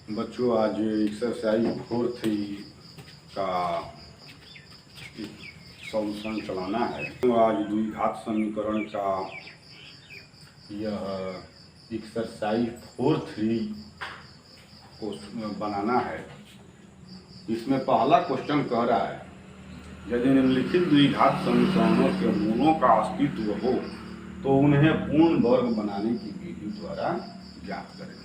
बच्चों, आज एक्सरसाइज 4 का सॉल्यूशन चलाना है। तो आज द्विघात समीकरण का यह एक्सरसाइज 4 को बनाना है। इसमें पहला क्वेश्चन कह रहा है, यदि निम्नलिखित द्विघात समीकरणों के मूलों का अस्तित्व हो तो उन्हें पूर्ण वर्ग बनाने की विधि द्वारा ज्ञात करें।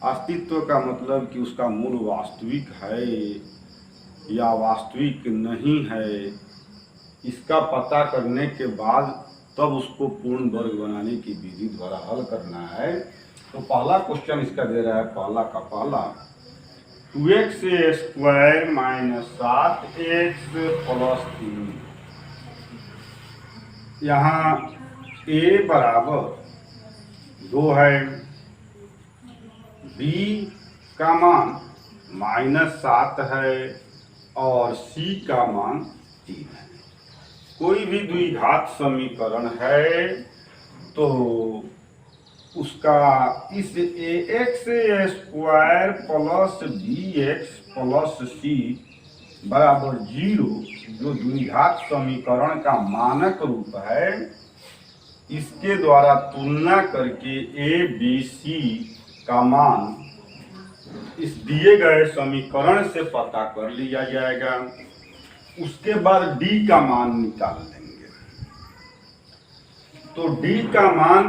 अस्तित्व का मतलब कि उसका मूल वास्तविक है या वास्तविक नहीं है, इसका पता करने के बाद तब उसको पूर्ण वर्ग बनाने की विधि द्वारा हल करना है। तो पहला क्वेश्चन इसका दे रहा है, पहला का पहला 2x² - 7x + 3। यहाँ a बराबर 2 है, b का मान -7 है और c का मान 3 है। कोई भी द्विघात समीकरण है तो उसका इस ax² + bx + c बराबर 0 जो द्विघात समीकरण का मानक रूप है, इसके द्वारा तुलना करके a b c का मान इस दिए गए समीकरण से पता कर लिया जाएगा। उसके बाद d का मान निकाल लेंगे। तो d का मान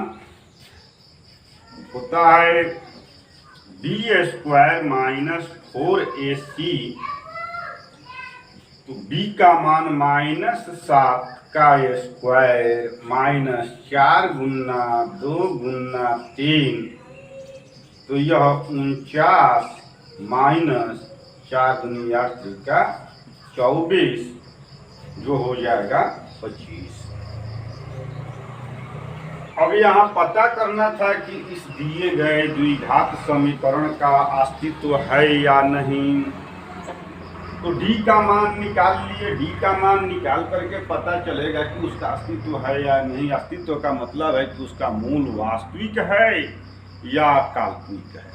होता है b² - 4ac। तो b का मान -7 का स्क्वायर -4 × 2 × 3, तो यह 49 -4 × 8 का 24 जो हो जाएगा 25। अब यहाँ पता करना था कि इस दिए गए द्विघात समीकरण का अस्तित्व है या नहीं। तो d का मान निकाल लिए। d का मान निकाल करके पता चलेगा कि उसका अस्तित्व है या नहीं। अस्तित्व का मतलब है कि उसका मूल वास्तविक है या काल्पनिक है।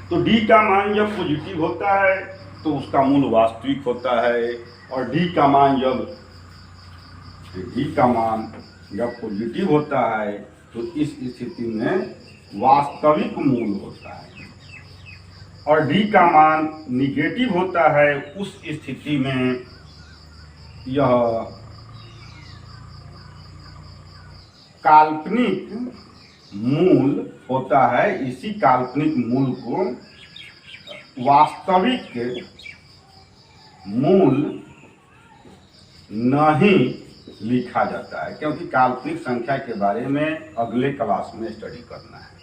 तो d का मान जब पॉजिटिव होता है तो उसका मूल वास्तविक होता है, और d का मान जब पॉजिटिव होता है तो इस स्थिति में वास्तविक मूल होता है, और d का मान निगेटिव होता है, उस स्थिति में यह काल्पनिक मूल होता है। इसी काल्पनिक मूल को वास्तविक मूल नहीं लिखा जाता है, क्योंकि काल्पनिक संख्या के बारे में अगले क्लास में स्टडी करना है।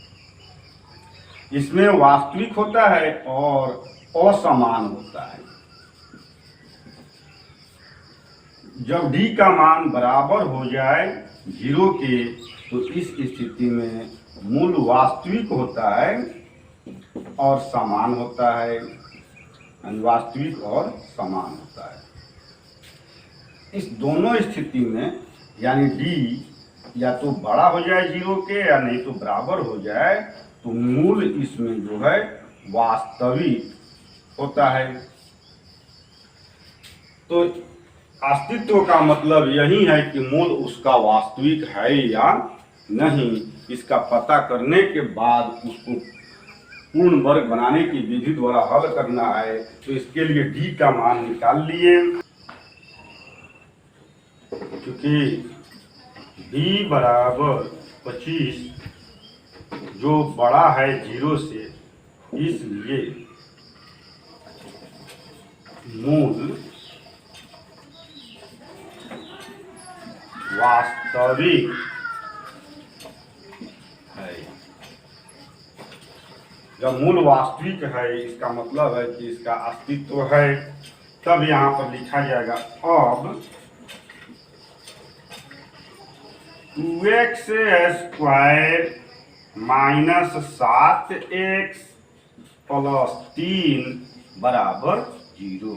इसमें वास्तविक होता है और असमान होता है। जब d का मान बराबर हो जाए 0 के, तो इस स्थिति में मूल वास्तविक होता है और समान होता है, वास्तविक और समान होता है। इस दोनों स्थिति में यानी d या तो बड़ा हो जाए 0 के या नहीं तो बराबर हो जाए, तो मूल इसमें जो है वास्तविक होता है। तो अस्तित्व का मतलब यही है कि मूल उसका वास्तविक है या नहीं, इसका पता करने के बाद उसको पूर्ण वर्ग बनाने की विधि द्वारा हल करना है। तो इसके लिए d का मान निकाल लिए। क्योंकि d बराबर 25 जो बड़ा है 0 से, इसलिए मूल वास्तविक है। जब मूल वास्तविक है, इसका मतलब है कि इसका अस्तित्व है। तब यहाँ पर लिखा जाएगा, अब 2x² - 7x + 3 बराबर 0।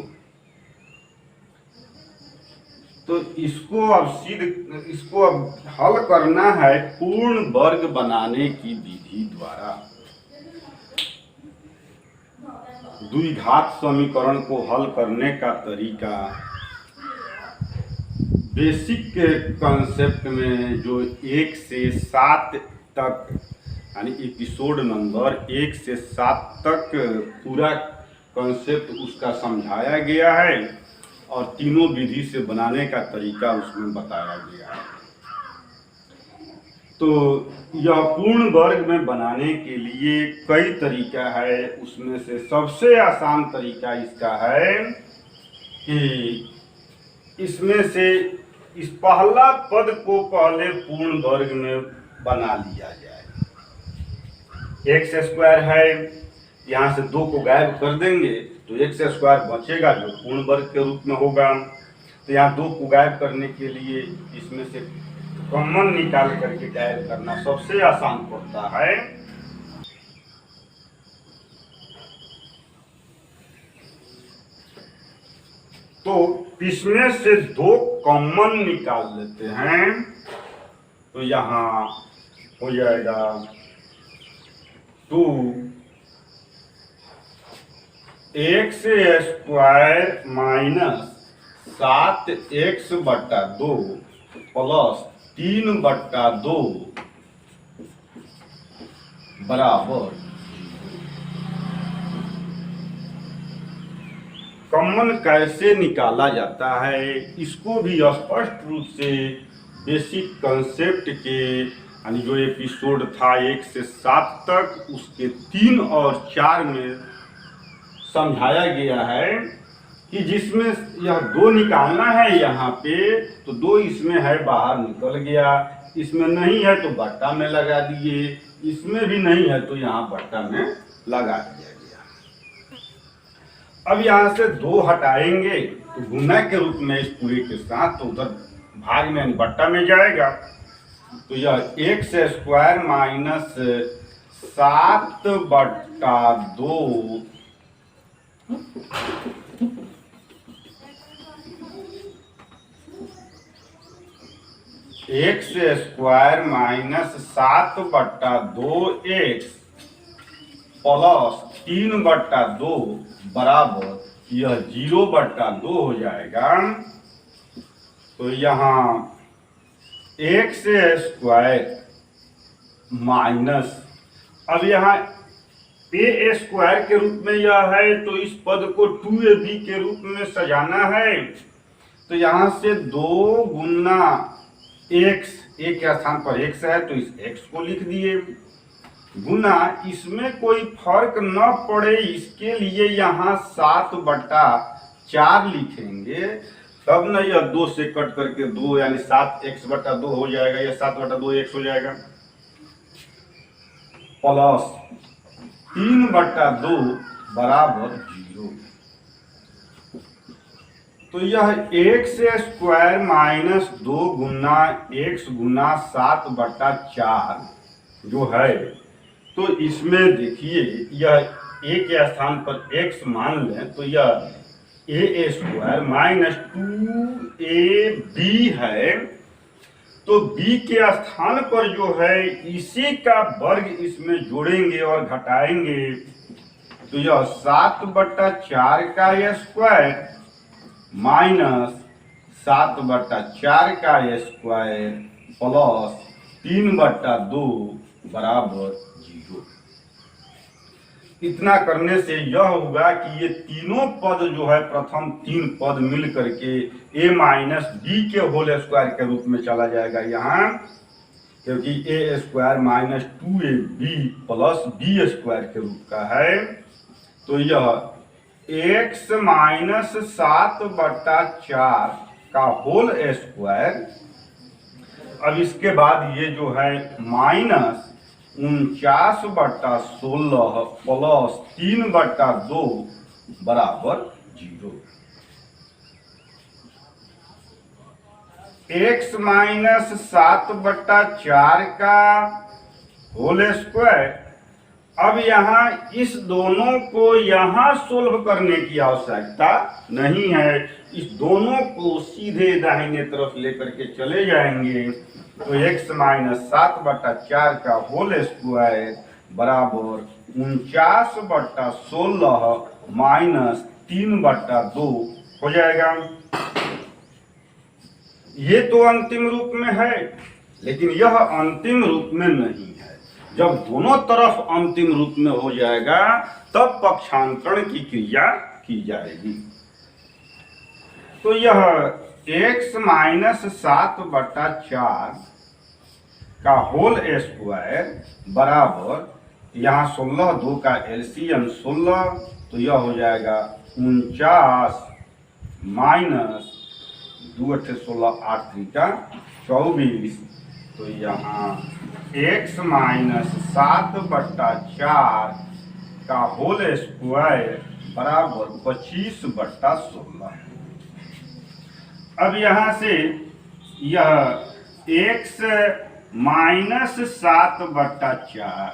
तो इसको अब हल करना है पूर्ण वर्ग बनाने की विधि द्वारा। द्विघात समीकरण को हल करने का तरीका बेसिक कॉन्सेप्ट में जो 1 से 7 तक यानी एपिसोड नंबर 1 से 7 तक पूरा कॉन्सेप्ट उसका समझाया गया है और तीनों विधि से बनाने का तरीका उसमें बताया गया है। तो यह पूर्ण वर्ग में बनाने के लिए कई तरीका है, उसमें से सबसे आसान तरीका इसका है कि इसमें से इस पहला पद को पहले पूर्ण वर्ग में बना लिया जाए। एक्स स्क्वायर है, यहाँ से 2 को गायब कर देंगे तो एक्स स्क्वायर बचेगा जो पूर्ण वर्ग के रूप में होगा। तो यहाँ 2 को गायब करने के लिए इसमें से कॉमन निकाल करके गायब करना सबसे आसान पड़ता है। तो इसमें से 2 कॉमन निकाल लेते हैं तो यहाँ हो जाएगा 2 x square minus 7x/2 plus 3/2 बराबर। कॉमन कैसे निकाला जाता है इसको भी स्पष्ट रूप से बेसिक कॉन्सेप्ट के यानी जो एपिसोड था 1 से 7 तक उसके 3 और 4 में समझाया गया है कि जिसमें यह 2 निकालना है यहाँ पे तो 2 इसमें है बाहर निकल गया, इसमें नहीं है तो बट्टा में लगा दिए, इसमें भी नहीं है तो यहाँ बट्टा में लगा दिया गया। अब यहाँ से 2 हटाएंगे तो गुना के रूप में इस पूरे के साथ तो उधर भाग में बट्टा में जाएगा। तो यह x square minus 7/2 x square minus 7/2x plus 3/2 बराबर यह 0/2 हो जाएगा। तो यहाँ एक्स स्क्वायर माइनस, अब यहाँ ए स्क्वायर के रूप में यह है तो इस पद को 2ab के रूप में सजाना है। तो यहाँ से 2 गुना x, a के स्थान पर x है तो इस x को लिख दिए, गुना इसमें कोई फर्क न पड़े इसके लिए यहाँ 7/4 लिखेंगे, तब न यह 2 से कट करके 2 यानी 7x/2 हो जाएगा, यह 7/2x हो जाएगा प्लस 3/2 बराबर 0। तो यह एक्स स्क्वायर माइनस 2 गुना x गुना 7/4 जो है तो इसमें देखिए यह a के स्थान पर x मान लें तो यह a स्क्वायर माइनस 2ab है। तो b के स्थान पर जो है इसी का वर्ग इसमें जोड़ेंगे और घटाएंगे तो यह 7/4 का स्क्वायर माइनस 7/4 का स्क्वायर प्लस 3/2 बराबर 0। इतना करने से यह होगा कि ये तीनों पद जो है प्रथम 3 पद मिल करके a माइनस बी के होल स्क्वायर के रूप में चला जाएगा यहाँ, क्योंकि a square minus 2ab plus B square के रूप का है। तो यह x माइनस 7/4 का होल स्क्वायर, अब इसके बाद ये जो है माइनस 49/16 प्लस 3/2 बराबर 0। x माइनस 7/4 का होल स्क्वायर, अब यहाँ इस दोनों को यहाँ सोल्व करने की आवश्यकता नहीं है, इस दोनों को सीधे दाहिने तरफ लेकर के चले जाएंगे। तो x माइनस 7/4 का होल स्क्वायर बराबर 49/16 -3/2 हो जाएगा। ये तो अंतिम रूप में है, लेकिन यह अंतिम रूप में नहीं है। जब दोनों तरफ अंतिम रूप में हो जाएगा तब पक्षांतरण की क्रिया की जाएगी। तो यह x - 7/4 का होल स्क्वायर बराबर, यहाँ 16 2 का एलसीएम 16, तो यह हो जाएगा 49 माइनस 2 8 16 8 3 का 24। तो यहाँ x - 7/4 का होल स्क्वायर बराबर 25/16। अब यहाँ से यह x - 7/4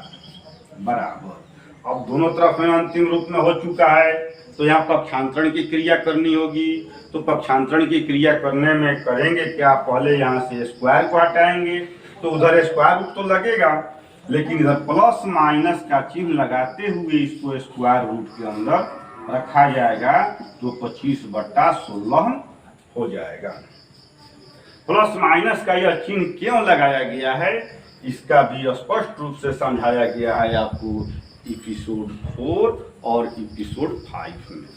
बराबर, अब दोनों तरफ में अंतिम रूप में हो चुका है, तो यहाँ पक्षांतरण की क्रिया करनी होगी। तो पक्षांतरण की क्रिया करने में करेंगे क्या, पहले यहाँ से स्क्वायर को हटाएंगे, तो उधर स्क्वायर रूट तो लगेगा, लेकिन इधर प्लस माइनस का चिन्ह लगाते हुए इसको स्क्वायर रूट के अंदर रखा जाएगा, तो 25/16 हो जाएगा। प्लस माइनस का यह चिन्ह क्यों लगाया गया है, इसका भी स्पष्ट रूप से समझाया गया है आपको एपिसोड 4 और एपिसोड 5 में।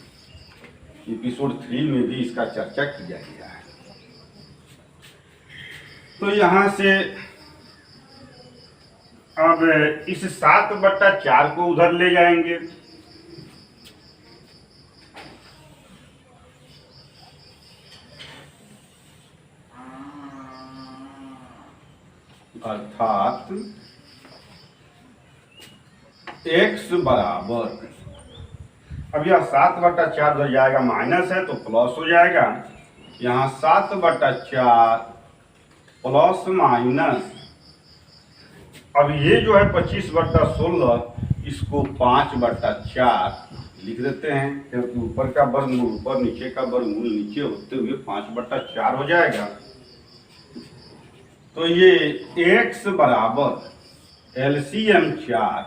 एपिसोड 3 में भी इसका चर्चा किया गया है। तो यहाँ से अब इस 7/4 को उधर ले जाएंगे, अर्थात x बराबर, अब यह 7/4 उधर जाएगा, माइनस है तो प्लस हो जाएगा। यहाँ 7/4 प्लस माइनस, अब ये जो है 25/16, इसको 5/4 लिख देते हैं, क्योंकि ऊपर का वर्गमूल ऊपर, नीचे का वर्गमूल नीचे होते हुए 5/4 हो जाएगा। तो ये x बराबर एलसीएम 4,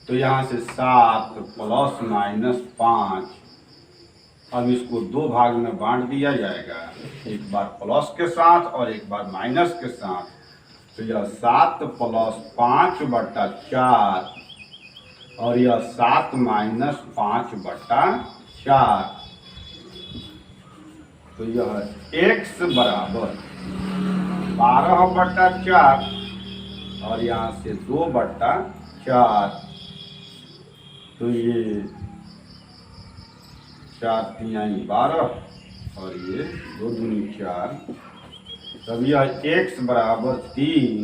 तो यहाँ से 7 प्लस माइनस 5, अब इसको 2 भाग में बांट दिया जाएगा, एक बार प्लस के साथ और एक बार माइनस के साथ। तो यह 7 प्लस 5/4 और यह 7 माइनस 5/4, तो यह x बराबर 12/4 और यहाँ से 2/4, तो ये 4 3 12 और ये 2 दूनी 4, तब यह x बराबर 3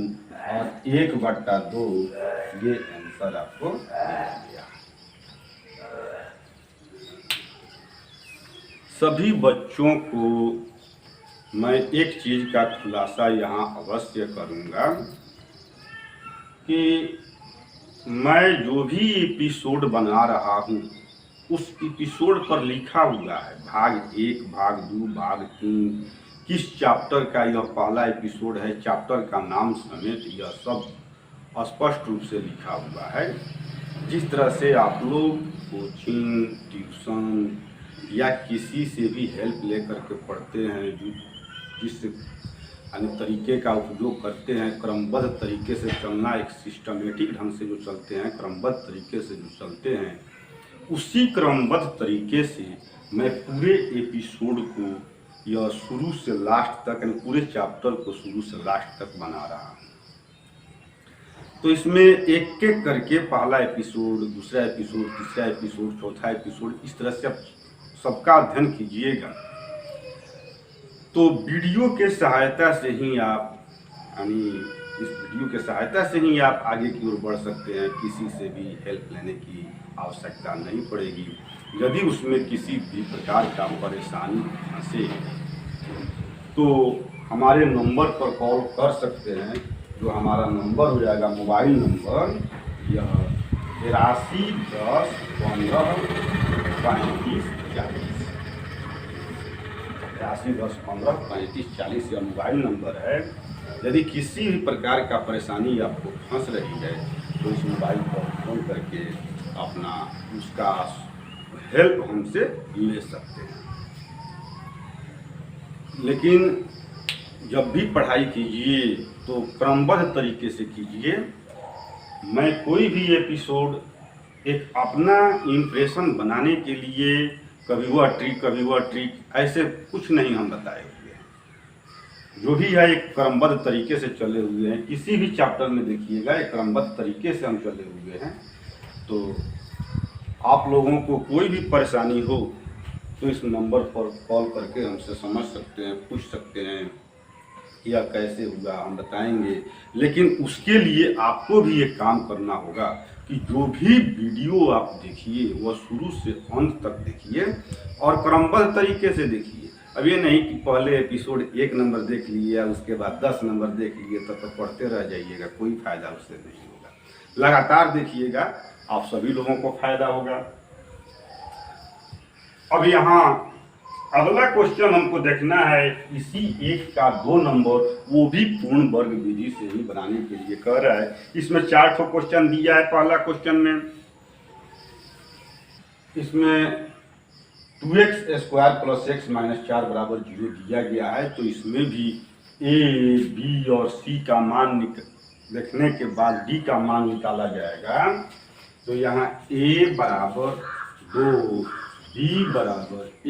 और 1/2, ये आंसर आपको मिल गया। सभी बच्चों को मैं एक चीज का खुलासा यहाँ अवश्य करूँगा कि मैं जो भी एपिसोड बना रहा हूँ उस एपिसोड पर लिखा हुआ है भाग 1, भाग 2, भाग 3, किस चैप्टर का यह पहला एपिसोड है, चैप्टर का नाम समेत यह सब स्पष्ट रूप से लिखा हुआ है। जिस तरह से आप लोग कोचिंग, ट्यूशन या किसी से भी हेल्प लेकर के पढ़ते हैं, जिस अन्य तरीके का उपयोग करते हैं, क्रमबद्ध तरीके से चलना, एक सिस्टमेटिक ढंग से जो चलते हैं, क्रमबद्ध तरीके से जो चलते हैं, उसी क्रमबद्ध तरीके से मैं पूरे एपिसोड को यह शुरू से लास्ट तक, यानी पूरे चैप्टर को शुरू से लास्ट तक बना रहा हूँ। तो इसमें एक एक करके पहला एपिसोड, दूसरा एपिसोड, तीसरा एपिसोड, चौथा एपिसोड, इस तरह से सबका अध्ययन कीजिएगा। तो वीडियो के सहायता से ही आप, यानी इस वीडियो के सहायता से ही आप आगे की ओर बढ़ सकते हैं। किसी से भी हेल्प लेने की आवश्यकता नहीं पड़ेगी। यदि उसमें किसी भी प्रकार का परेशानी फंसे तो हमारे नंबर पर कॉल कर सकते हैं, जो हमारा नंबर हो जाएगा, मोबाइल नंबर यह 83 10 15 35 40, 83 10 15 35 40 यह मोबाइल नंबर है। यदि किसी भी प्रकार का परेशानी आपको फंस रही है तो इस मोबाइल पर फ़ोन करके अपना उसका हेल्प हमसे ले सकते हैं। लेकिन जब भी पढ़ाई कीजिए तो क्रमबद्ध तरीके से कीजिए। मैं कोई भी एपिसोड एक अपना इम्प्रेशन बनाने के लिए कभी वह ट्रिक ऐसे कुछ नहीं हम बताए हुए हैं। जो भी है एक क्रमबद्ध तरीके से चले हुए हैं। किसी भी चैप्टर में देखिएगा एक क्रमबद्ध तरीके से हम चले हुए हैं। तो आप लोगों को कोई भी परेशानी हो तो इस नंबर पर कॉल करके हमसे समझ सकते हैं, पूछ सकते हैं या कैसे होगा हम बताएंगे। लेकिन उसके लिए आपको भी एक काम करना होगा कि जो भी वीडियो आप देखिए वह शुरू से अंत तक देखिए और क्रमबद्ध तरीके से देखिए। अब ये नहीं कि पहले एपिसोड 1 नंबर देख लिए उसके बाद 10 नंबर देख लिए तब तो पढ़ते रह जाइएगा, कोई फायदा उससे नहीं होगा। लगातार देखिएगा, आप सभी लोगों को फायदा होगा। अब यहाँ अगला क्वेश्चन हमको देखना है इसी 1 का 2 नंबर, वो भी पूर्ण वर्ग विधि से ही बनाने के लिए कह रहा है। इसमें 4 ठो क्वेश्चन दिया है। पहला क्वेश्चन में इसमें 2x² + x - 4 = 0 दिया गया है। तो इसमें भी a, b और c का मान देखने के बाद d का मान निकाला जाएगा। तो यहाँ a = 2, b = a,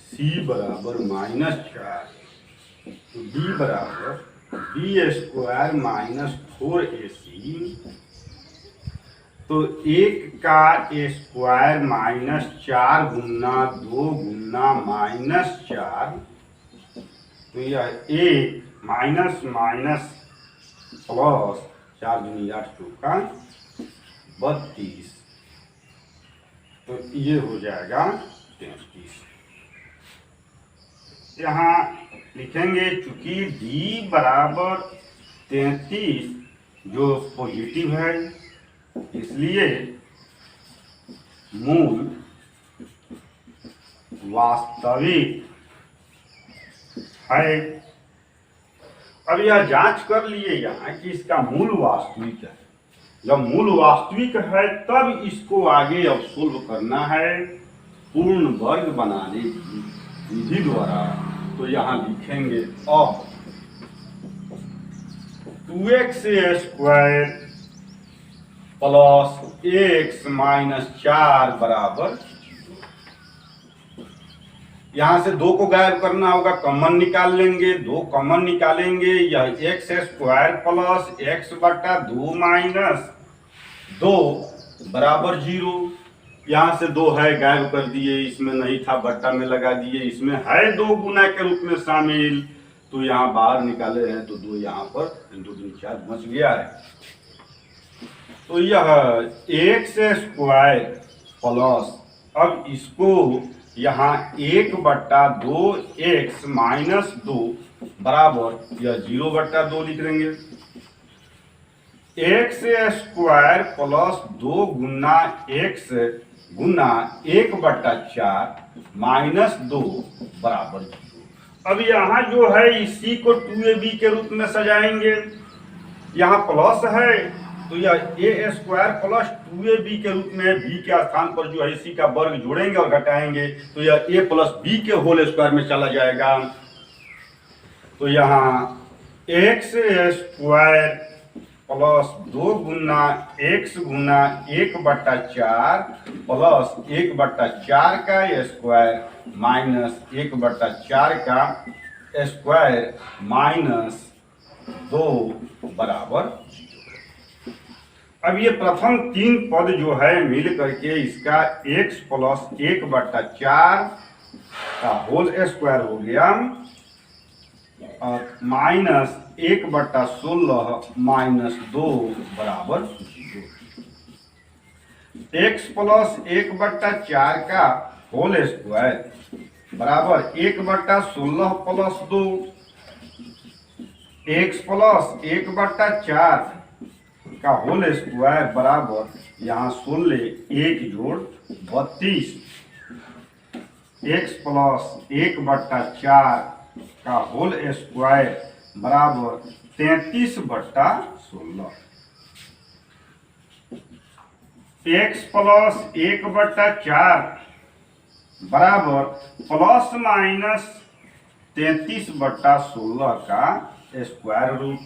c = -4, तो d = b² - 4ac। तो 1 का स्क्वायर -4 गुना 2 गुना -4, तो यह 1 माइनस माइनस प्लस 4 दूनी 8 चौका 32, तो ये हो जाएगा 33। यहाँ लिखेंगे चूंकि d = 33 जो पॉजिटिव है इसलिए मूल वास्तविक है। अब यह जांच कर लिए यहाँ कि इसका मूल वास्तविक है। जब मूल वास्तविक है तब इसको आगे अब सोल्व करना है पूर्ण वर्ग बनाने की विधि द्वारा। तो यहाँ लिखेंगे अब 2x² + x - 4 = यहाँ से 2 को गायब करना होगा, कॉमन निकाल लेंगे। 2 कॉमन निकालेंगे, यह x² + x/2 - 2 = 0। यहाँ से 2 है गायब कर दिए, इसमें नहीं था बट्टा में लगा दिए। इसमें है 2 गुना के रूप में शामिल, तो यहाँ बाहर निकाले हैं तो 2 यहाँ पर 2 दूनी 4 बच गया है। तो यह x² प्लस, अब इसको यहाँ 1/2x - 2 बराबर यह 0/2 लिख देंगे। x² + 2 गुना x गुना 1/4 - 2 = 0। अब यहाँ जो है इसी को 2ab के रूप में सजाएंगे। यहाँ प्लस है तो यह a² + 2ab के रूप में b के स्थान पर जो है इसी का वर्ग जोड़ेंगे और घटाएंगे तो यह a + b के होल स्क्वायर में चला जाएगा। तो यहाँ x² + 2 गुना x गुना 1/4 प्लस 1/4 का स्क्वायर माइनस 1/4 का स्क्वायर माइनस 2 = 0। अब ये प्रथम 3 पद जो है मिल करके इसका x + 1/4 का होल स्क्वायर हो गया और माइनस 1/16 - 2 = 0। x + 1/4 का होल स्क्वायर बराबर 1/16 + 2, x + 1/4 का होल स्क्वायर बराबर यहाँ 16 1 जोड़ 32, x + 1/4 का होल स्क्वायर बराबर 33/16। x प्लस 1/4 बराबर प्लस माइनस 33/16 का स्क्वायर रूट।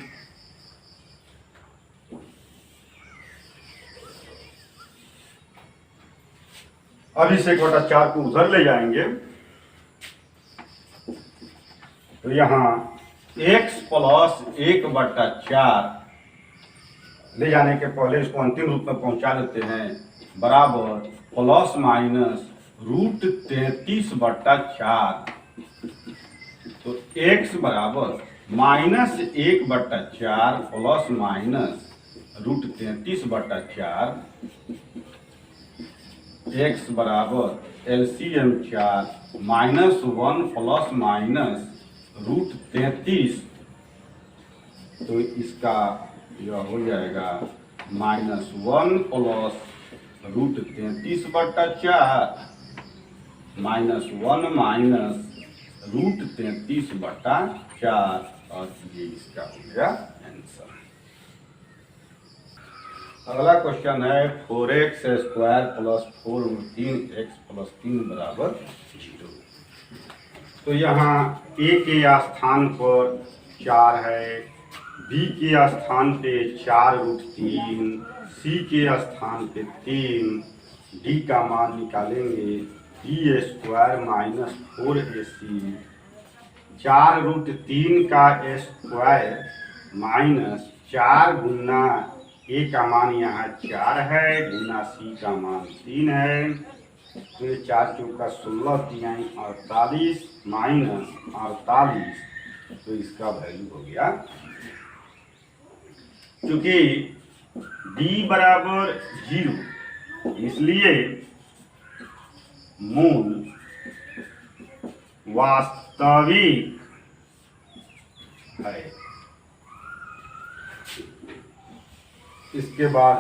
अब इस 1/4 को उधर ले जाएंगे तो यहाँ x प्लस 1/4 ले जाने के पहले इसको अंतिम रूप में पहुंचा देते हैं बराबर प्लस माइनस रूट 33/4। तो x बराबर -1/4 प्लस माइनस रूट 33/4। x बराबर एलसीएम 4 -1 प्लस माइनस रूट 33। तो इसका यह हो जाएगा -1 प्लस रूट 33/4 -1 माइनस रूट 33/4 और ये इसका हो गया आंसर। अगला क्वेश्चन है 4x² प्लस 4√3x प्लस 3 बराबर 0। तो यहाँ a के स्थान पर 4 है, b के स्थान पे 4√3, c के स्थान पे 3, d का मान निकालेंगे d² माइनस 4ac। 4√3 का स्क्वायर माइनस 4 गुना a का मान यहाँ 4 है गुना c का मान 3 है। तो ये 4 चौका 16 तिहाई 48 माइनस 48। तो इसका वैल्यू हो गया, क्योंकि d बराबर 0 इसलिए मूल वास्तविक है। इसके बाद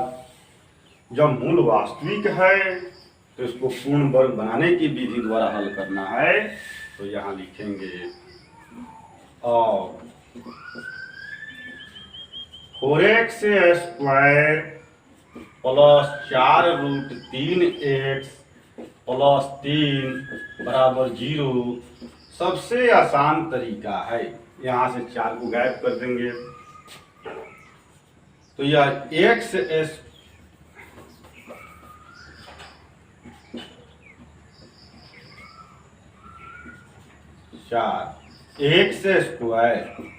जब मूल वास्तविक है तो इसको पूर्ण वर्ग बनाने की विधि द्वारा हल करना है। तो यहाँ लिखेंगे और 4x² प्लस 4√3x प्लस 3 बराबर 0 सबसे आसान तरीका है। यहाँ से 4 को गायब कर देंगे तो यह x²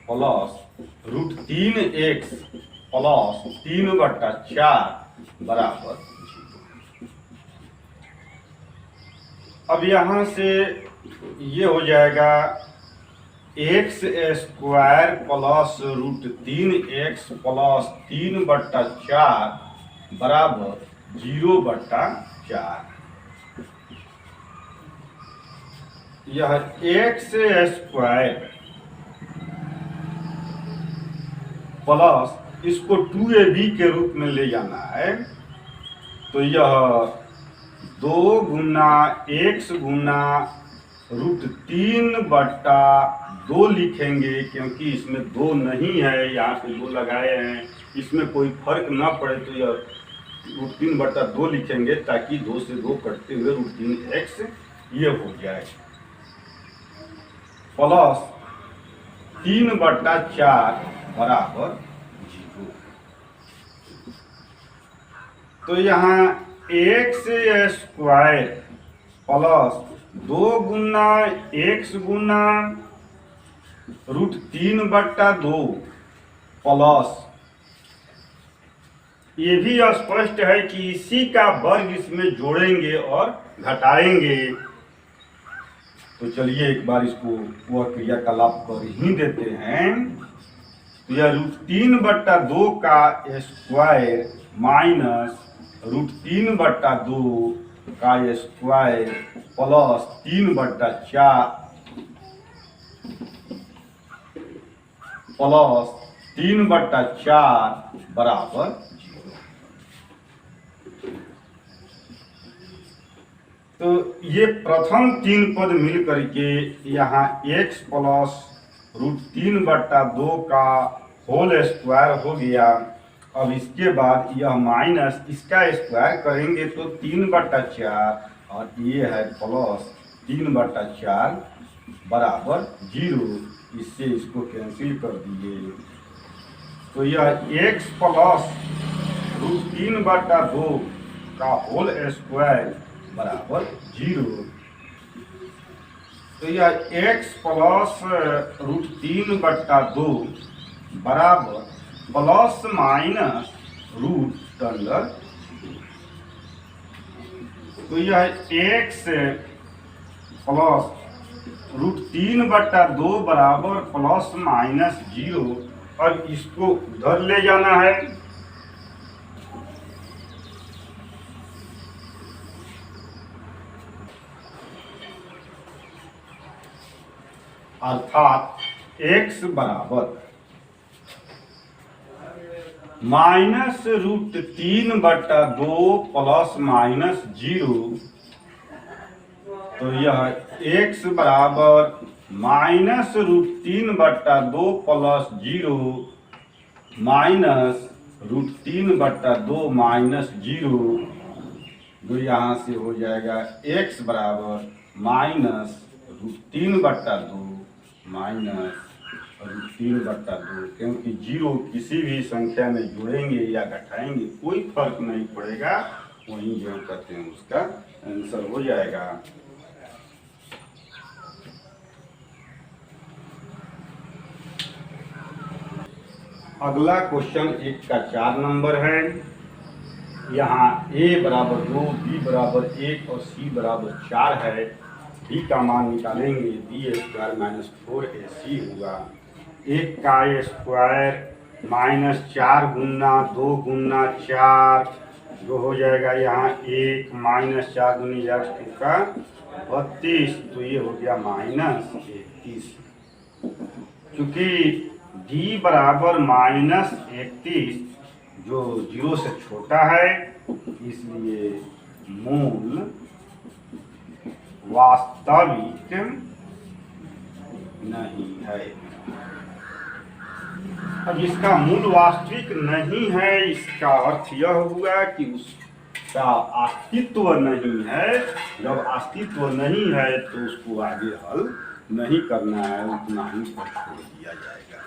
प्लस √3x प्लस 3/4 बराबर 0। अब यहाँ से ये हो जाएगा x² प्लस √3x प्लस 3/4 बराबर 0/4। यह x² प्लस इसको 2ab के रूप में ले जाना है। तो यह 2 गुना x गुना √3/2 लिखेंगे, क्योंकि इसमें 2 नहीं है, यहाँ पे 2 लगाए हैं। इसमें कोई फर्क ना पड़े तो यह √3/2 लिखेंगे ताकि 2 से 2 कटते हुए √3x ये हो जाए प्लस 3/4 बराबर 0। तो यहाँ x² प्लस 2 गुना x गुना √3/2 प्लस ये भी स्पष्ट है कि इसी का वर्ग इसमें जोड़ेंगे और घटाएंगे। तो चलिए एक बार इसको वह क्रियाकलाप कर ही देते हैं। तो यह √3/2 का स्क्वायर माइनस √3/2 का स्क्वायर प्लस 3/4 प्लस 3/4 बराबर 0। तो ये प्रथम 3 पद मिल करके यहाँ x प्लस √3/2 का होल स्क्वायर हो गया अब इसके बाद यह माइनस इसका स्क्वायर करेंगे तो 3/4 और ये है प्लस 3/4 बराबर 0। इससे इसको कैंसिल कर दिए तो यह x प्लस √3/2 का होल स्क्वायर बराबर 0। तो यह x प्लस √3/2 बराबर प्लस माइनस रूट अंडर। तो यह x प्लस √3/2 बराबर प्लस माइनस 0। अब इसको उधर ले जाना है अर्थात x बराबर -√3/2 प्लस माइनस 0। तो यह x बराबर -√3/2 प्लस 0 -√3/2 माइनस 0, जो यहाँ से हो जाएगा x बराबर -√3/2 -√3/2, क्योंकि 0 किसी भी संख्या में जोड़ेंगे या घटाएंगे कोई फर्क नहीं पड़ेगा, वहीं जो कहते हैं उसका आंसर हो जाएगा। अगला क्वेश्चन 1 का 4 नंबर है। यहाँ a बराबर 2, b बराबर 1 और c बराबर 4 है। b का मान निकालेंगे, b² - 4ac होगा। 1 का स्क्वायर -4 गुना 2 गुना 4 जो हो जाएगा यहाँ 1 -4 गुनी x² का 32, तो ये हो गया -31। चूँकि d बराबर -31 जो 0 से छोटा है, इसलिए मूल वास्तविक नहीं है। अब इसका मूल वास्तविक नहीं है, इसका अर्थ यह हुआ कि उसका अस्तित्व नहीं है। जब अस्तित्व नहीं है तो उसको आगे हल नहीं करना है, उतना ही पर छोड़ दिया जाएगा।